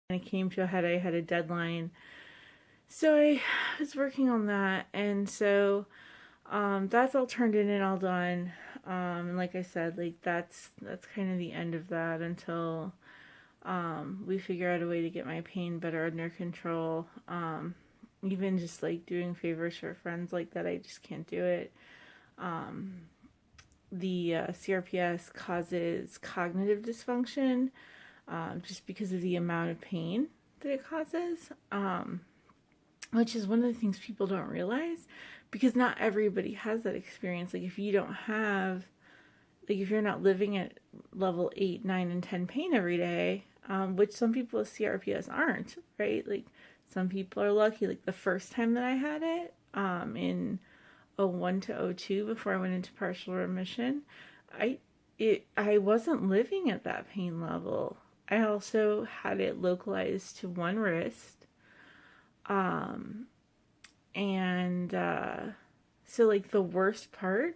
and it came to a head. I had a deadline. So I was working on that, and so that's all turned in and all done. And like I said, like that's kind of the end of that until we figure out a way to get my pain better under control. Even just like doing favors for friends like that, I just can't do it. The CRPS causes cognitive dysfunction just because of the amount of pain that it causes, which is one of the things people don't realize, because not everybody has that experience. Like if you don't have, like if you're not living at level 8, 9, and 10 pain every day, which some people with CRPS aren't, right? Like some people are lucky. Like the first time that I had it, in 01 to 02, before I went into partial remission, I wasn't living at that pain level. I also had it localized to one wrist. So like the worst part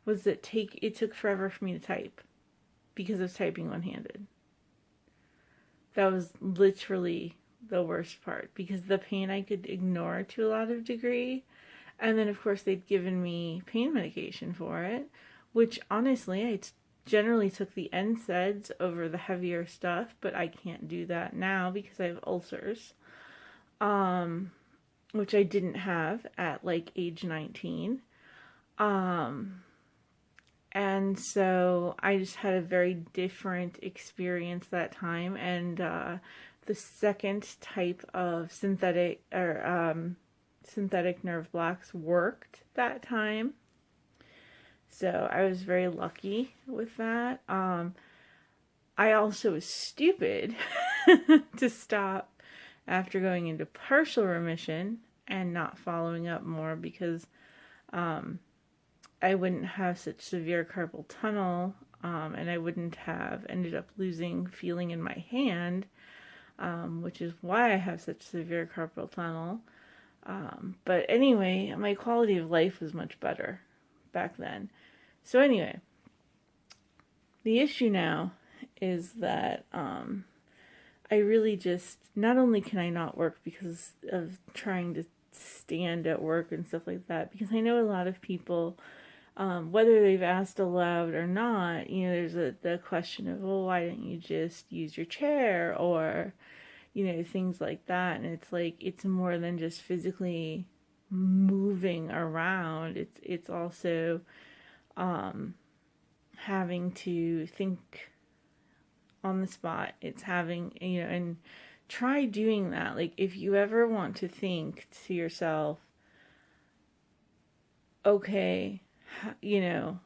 was that it took forever for me to type because I was typing one-handed. That was literally the worst part, because the pain I could ignore to a lot of degree. And then of course they'd given me pain medication for it, which honestly I generally took the NSAIDs over the heavier stuff, but I can't do that now because I have ulcers. Which I didn't have at like age 19. And so I just had a very different experience that time. And the second type of synthetic nerve blocks worked that time. So I was very lucky with that. I also was stupid to stop after going into partial remission and not following up more, because I wouldn't have such severe carpal tunnel, and I wouldn't have ended up losing feeling in my hand, which is why I have such severe carpal tunnel. But anyway, my quality of life was much better back then. So anyway, the issue now is that I really just, not only can I not work because of trying to stand at work and stuff like that, because I know a lot of people, whether they've asked aloud or not, you know, there's the question of, well, why didn't you just use your chair, or, you know, things like that. And it's like, it's more than just physically moving around. It's also having to think on the spot. It's having, you know, and try doing that. Like if you ever want to think to yourself, okay, you know,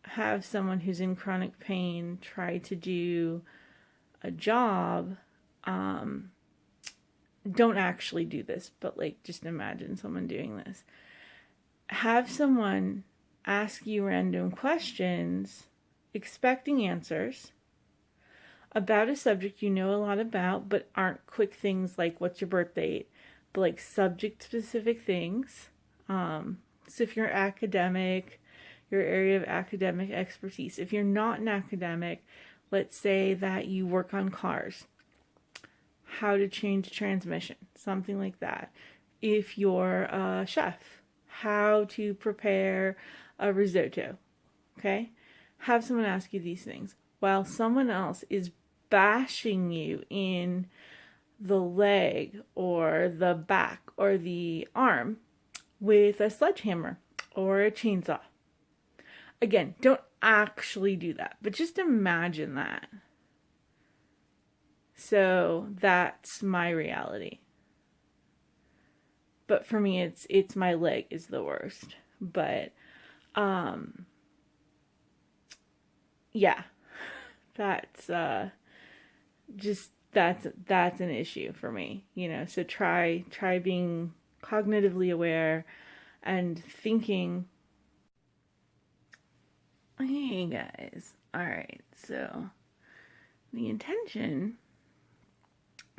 have someone who's in chronic pain try to do a job, don't actually do this, but like just imagine someone doing this. Have someone ask you random questions, expecting answers about a subject you know a lot about, but aren't quick things like what's your birth date, but like subject specific things. So if you're academic, your area of academic expertise. If you're not an academic, let's say that you work on cars, how to change transmission, something like that. If you're a chef, how to prepare a risotto, okay? Have someone ask you these things while someone else is bashing you in the leg or the back or the arm with a sledgehammer or a chainsaw. Again, don't actually do that, but just imagine that. So that's my reality. But for me, it's my leg is the worst. But yeah, that's that's an issue for me, you know. So try being cognitively aware and thinking. Hey guys, all right. So the intention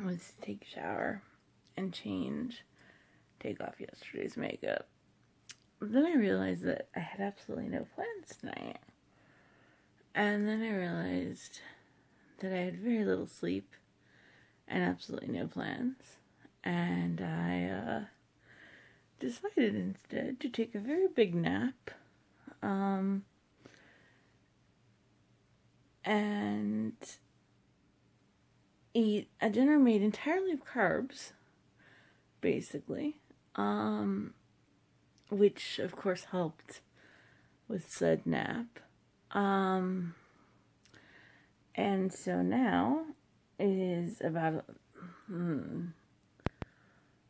was to take a shower and take off yesterday's makeup. But then I realized that I had absolutely no plans tonight. And then I realized that I had very little sleep and absolutely no plans. And I decided instead to take a very big nap and eat a dinner made entirely of carbs, basically, which of course helped with said nap. And so now it is about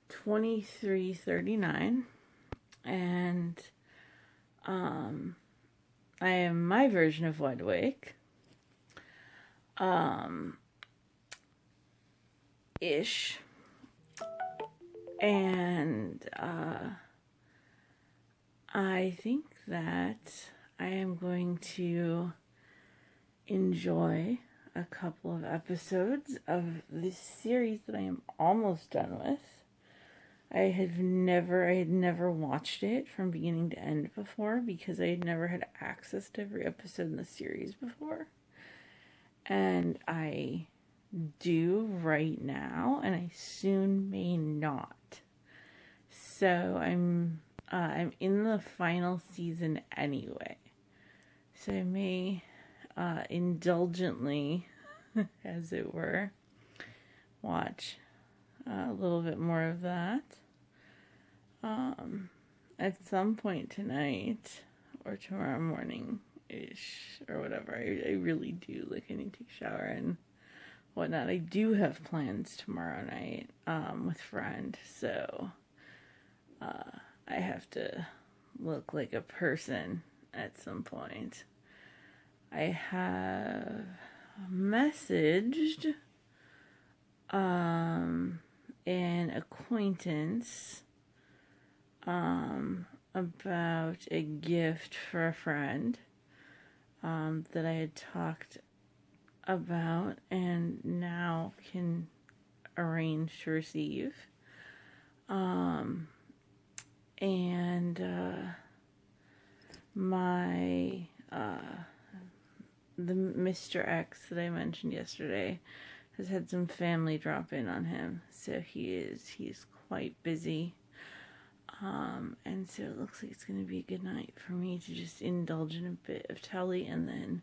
23:39, and I am my version of wide awake. Ish. And I think that I am going to enjoy a couple of episodes of this series that I am almost done with. I had never watched it from beginning to end before because I had never had access to every episode in the series before. And I do right now, and I soon may not. So I'm in the final season anyway. So I may indulgently, as it were, watch a little bit more of that at some point tonight or tomorrow morning-ish or whatever. I really do. Like, I need to take a shower and whatnot. I do have plans tomorrow night with a friend, so I have to look like a person at some point. I have messaged an acquaintance about a gift for a friend that I had talked about and now can arrange to receive. The Mr. X that I mentioned yesterday has had some family drop in on him, so he's quite busy. And so it looks like it's going to be a good night for me to just indulge in a bit of telly and then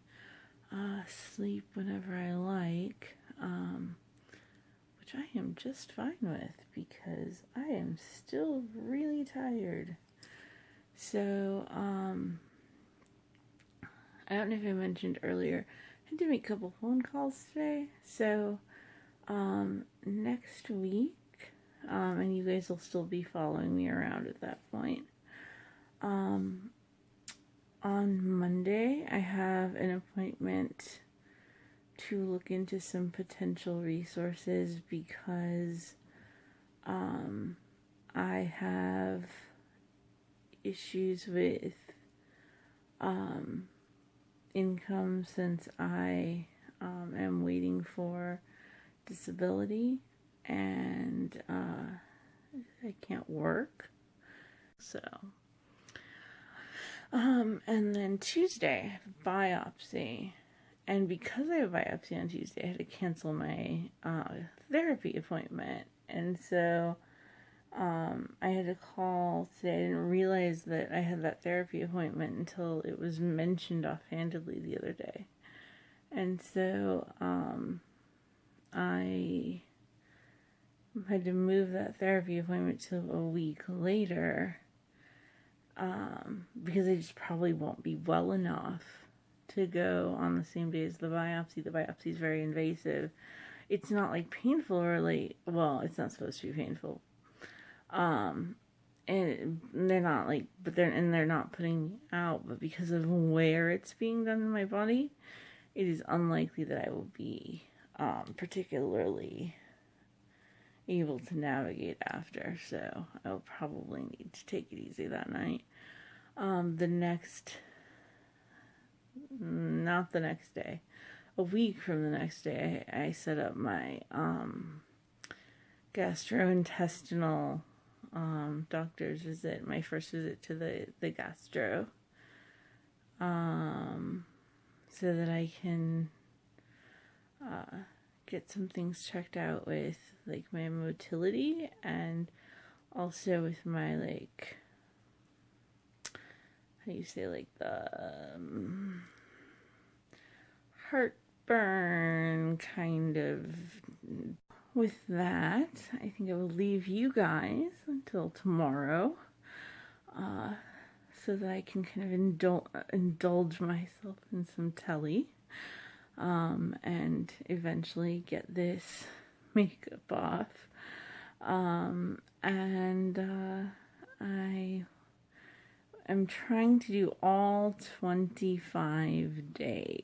sleep whenever I like, which I am just fine with because I am still really tired. So, I don't know if I mentioned earlier, I had to make a couple phone calls today. So, next week, and you guys will still be following me around at that point. On Monday, I have an appointment to look into some potential resources because I have issues with income since I am waiting for disability and I can't work. So, and then Tuesday I have a biopsy, and because I have a biopsy on Tuesday, I had to cancel my therapy appointment, and so I had to call today. I didn't realize that I had that therapy appointment until it was mentioned offhandedly the other day. And so, I had to move that therapy appointment to a week later, because I just probably won't be well enough to go on the same day as the biopsy. The biopsy is very invasive. It's not like painful or like, well, it's not supposed to be painful. And they're not like, they're not putting me out, but because of where it's being done in my body, it is unlikely that I will be, particularly able to navigate after, so I'll probably need to take it easy that night. Not the next day, a week from the next day, I set up my, gastrointestinal doctor's visit, my first visit to the gastro, so that I can get some things checked out with like my motility and also with my like, how do you say, like the heartburn kind of. With that, I think I will leave you guys until tomorrow, so that I can kind of indulge myself in some telly, and eventually get this makeup off. And I am trying to do all 25 days.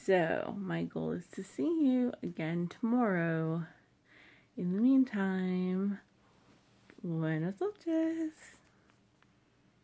So, my goal is to see you again tomorrow. In the meantime, buenas noches.